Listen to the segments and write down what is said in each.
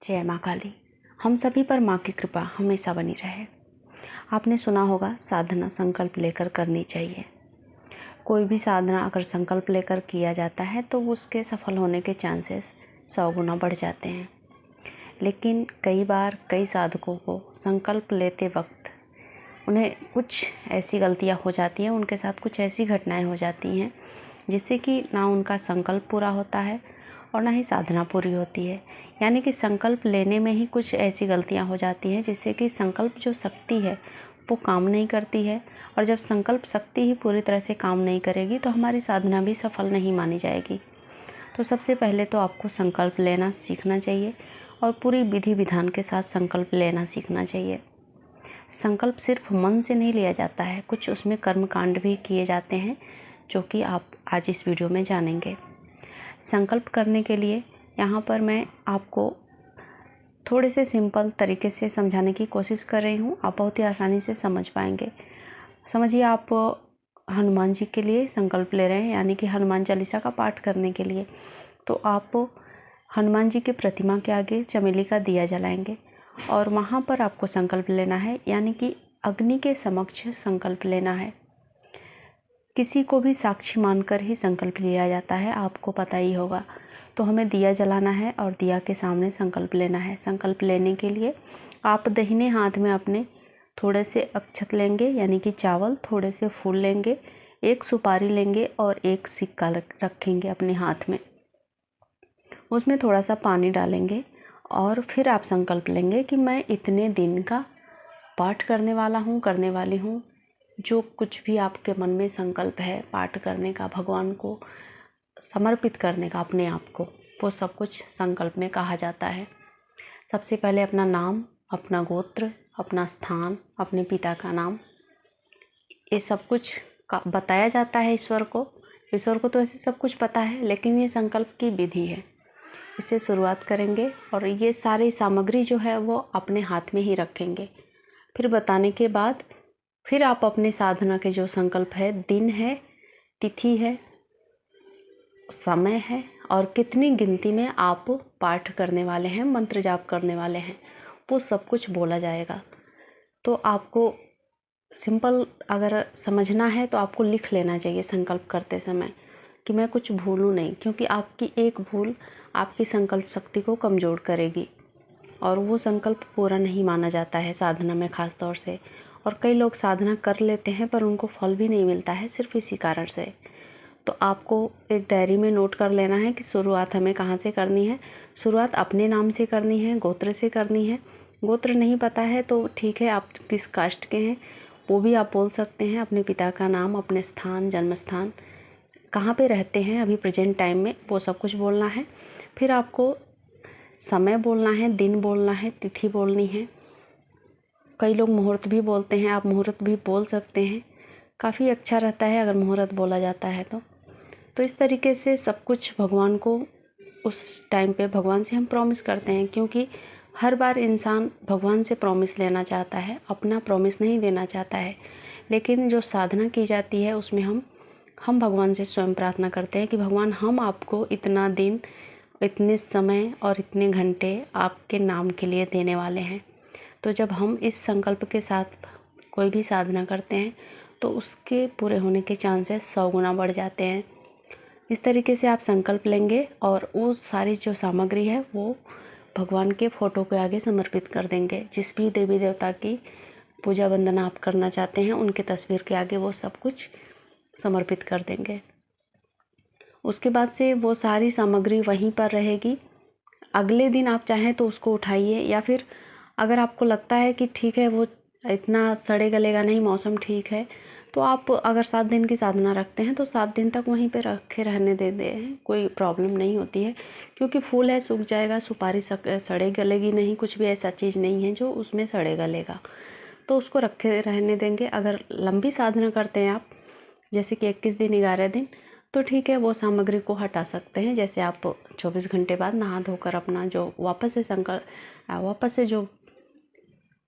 जय माँ काली। हम सभी पर माँ की कृपा हमेशा बनी रहे। आपने सुना होगा साधना संकल्प लेकर करनी चाहिए। कोई भी साधना अगर संकल्प लेकर किया जाता है तो उसके सफल होने के चांसेस 100 गुना बढ़ जाते हैं। लेकिन कई बार कई साधकों को संकल्प लेते वक्त उन्हें कुछ ऐसी गलतियाँ हो जाती हैं, उनके साथ कुछ ऐसी घटनाएं हो जाती हैं जिससे कि ना उनका संकल्प पूरा होता है और ना ही साधना पूरी होती है। यानी कि संकल्प लेने में ही कुछ ऐसी गलतियां हो जाती हैं जिससे कि संकल्प जो शक्ति है वो काम नहीं करती है, और जब संकल्प शक्ति ही पूरी तरह से काम नहीं करेगी तो हमारी साधना भी सफल नहीं मानी जाएगी। तो सबसे पहले तो आपको संकल्प लेना सीखना चाहिए और पूरी विधि विधान के साथ संकल्प लेना सीखना चाहिए। संकल्प सिर्फ मन से नहीं लिया जाता है, कुछ उसमें कर्मकांड भी किए जाते हैं जो कि आप आज इस वीडियो में जानेंगे। संकल्प करने के लिए यहाँ पर मैं आपको थोड़े से सिंपल तरीके से समझाने की कोशिश कर रही हूँ। आप बहुत ही आसानी से समझ पाएंगे। समझिए, आप हनुमान जी के लिए संकल्प ले रहे हैं, यानी कि हनुमान चालीसा का पाठ करने के लिए। तो आप हनुमान जी की प्रतिमा के आगे चमेली का दिया जलाएंगे और वहाँ पर आपको संकल्प लेना है, यानी कि अग्नि के समक्ष संकल्प लेना है। किसी को भी साक्षी मानकर ही संकल्प लिया जाता है, आपको पता ही होगा। तो हमें दिया जलाना है और दिया के सामने संकल्प लेना है। संकल्प लेने के लिए आप दाहिने हाथ में अपने थोड़े से अक्षत लेंगे, यानी कि चावल, थोड़े से फूल लेंगे, एक सुपारी लेंगे और एक सिक्का रखेंगे अपने हाथ में। उसमें थोड़ा सा पानी डालेंगे और फिर आप संकल्प लेंगे कि मैं इतने दिन का पाठ करने वाला हूँ, करने वाली हूँ। जो कुछ भी आपके मन में संकल्प है पाठ करने का, भगवान को समर्पित करने का अपने आप को, वो सब कुछ संकल्प में कहा जाता है। सबसे पहले अपना नाम, अपना गोत्र, अपना स्थान, अपने पिता का नाम, ये सब कुछ बताया जाता है ईश्वर को। ईश्वर को तो ऐसे सब कुछ पता है, लेकिन ये संकल्प की विधि है। इससे शुरुआत करेंगे और ये सारी सामग्री जो है वो अपने हाथ में ही रखेंगे। फिर बताने के बाद फिर आप अपने साधना के जो संकल्प है, दिन है, तिथि है, समय है और कितनी गिनती में आप पाठ करने वाले हैं, मंत्र जाप करने वाले हैं, वो सब कुछ बोला जाएगा। तो आपको सिंपल अगर समझना है तो आपको लिख लेना चाहिए संकल्प करते समय कि मैं कुछ भूलूं नहीं, क्योंकि आपकी एक भूल आपकी संकल्प शक्ति को कमज़ोर करेगी और वो संकल्प पूरा नहीं माना जाता है साधना में ख़ास तौर से। और कई लोग साधना कर लेते हैं पर उनको फल भी नहीं मिलता है सिर्फ इसी कारण से। तो आपको एक डायरी में नोट कर लेना है कि शुरुआत हमें कहाँ से करनी है। शुरुआत अपने नाम से करनी है, गोत्र से करनी है। गोत्र नहीं पता है तो ठीक है, आप किस कास्ट के हैं वो भी आप बोल सकते हैं। अपने पिता का नाम, अपने स्थान, जन्म स्थान, कहाँ पे रहते हैं अभी प्रेजेंट टाइम में, वो सब कुछ बोलना है। फिर आपको समय बोलना है, दिन बोलना है, तिथि बोलनी है। कई लोग मुहूर्त भी बोलते हैं, आप मुहूर्त भी बोल सकते हैं। काफ़ी अच्छा रहता है अगर मुहूर्त बोला जाता है तो इस तरीके से सब कुछ भगवान को उस टाइम पे भगवान से हम प्रॉमिस करते हैं, क्योंकि हर बार इंसान भगवान से प्रॉमिस लेना चाहता है, अपना प्रॉमिस नहीं देना चाहता है। लेकिन जो साधना की जाती है उसमें हम भगवान से स्वयं प्रार्थना करते हैं कि भगवान, हम आपको इतना दिन, इतने समय और इतने घंटे आपके नाम के लिए देने वाले हैं। तो जब हम इस संकल्प के साथ कोई भी साधना करते हैं तो उसके पूरे होने के चांसेस 100 गुना बढ़ जाते हैं। इस तरीके से आप संकल्प लेंगे और वो सारी जो सामग्री है वो भगवान के फ़ोटो के आगे समर्पित कर देंगे। जिस भी देवी देवता की पूजा वंदना आप करना चाहते हैं उनके तस्वीर के आगे वो सब कुछ समर्पित कर देंगे। उसके बाद से वो सारी सामग्री वहीं पर रहेगी। अगले दिन आप चाहें तो उसको उठाइए, या फिर अगर आपको लगता है कि ठीक है वो इतना सड़े गलेगा नहीं, मौसम ठीक है, तो आप अगर 7 दिन की साधना रखते हैं तो 7 दिन तक वहीं पे रखे रहने दे दें, कोई प्रॉब्लम नहीं होती है। क्योंकि फूल है, सूख जाएगा, सुपारी सड़े गलेगी नहीं, कुछ भी ऐसा चीज़ नहीं है जो उसमें सड़े गलेगा, तो उसको रखे रहने देंगे। अगर लंबी साधना करते हैं आप, जैसे कि 21 दिन, 11 दिन, तो ठीक है, वो सामग्री को हटा सकते हैं। जैसे आप 24 घंटे बाद नहा धोकर अपना जो वापस से जो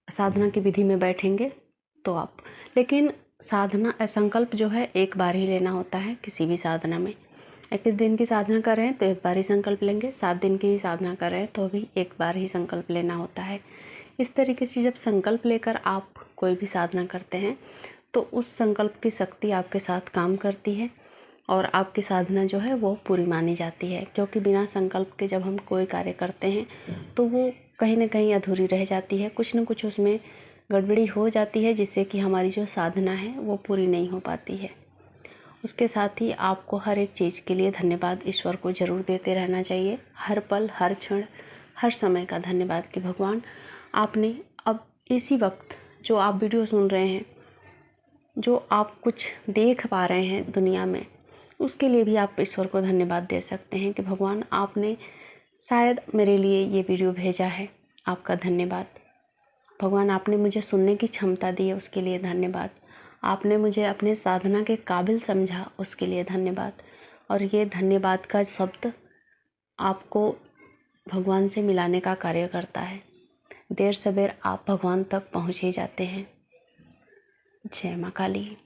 साधना की विधि में बैठेंगे तो आप, लेकिन साधना संकल्प जो है एक बार ही लेना होता है किसी भी साधना में। 21 दिन की साधना कर रहे हैं तो एक बार ही संकल्प लेंगे, 7 दिन की साधना कर रहे हैं तो भी एक बार ही संकल्प लेना होता है। इस तरीके से जब संकल्प लेकर आप कोई भी साधना करते हैं तो उस संकल्प की शक्ति आपके साथ काम करती है और आपकी साधना जो है वो पूरी मानी जाती है। क्योंकि बिना संकल्प के जब हम कोई कार्य करते हैं तो वो कहीं ना कहीं अधूरी रह जाती है, कुछ न कुछ उसमें गड़बड़ी हो जाती है, जिससे कि हमारी जो साधना है वो पूरी नहीं हो पाती है। उसके साथ ही आपको हर एक चीज़ के लिए धन्यवाद ईश्वर को ज़रूर देते रहना चाहिए। हर पल, हर क्षण, हर समय का धन्यवाद कि भगवान आपने अब इसी वक्त जो आप वीडियो सुन रहे हैं, जो आप कुछ देख पा रहे हैं दुनिया में, उसके लिए भी आप ईश्वर को धन्यवाद दे सकते हैं कि भगवान आपने शायद मेरे लिए ये वीडियो भेजा है, आपका धन्यवाद। भगवान आपने मुझे सुनने की क्षमता दी है, उसके लिए धन्यवाद। आपने मुझे अपने साधना के काबिल समझा, उसके लिए धन्यवाद। और ये धन्यवाद का शब्द आपको भगवान से मिलाने का कार्य करता है। देर सवेर आप भगवान तक पहुँच ही जाते हैं। जय माँ काली।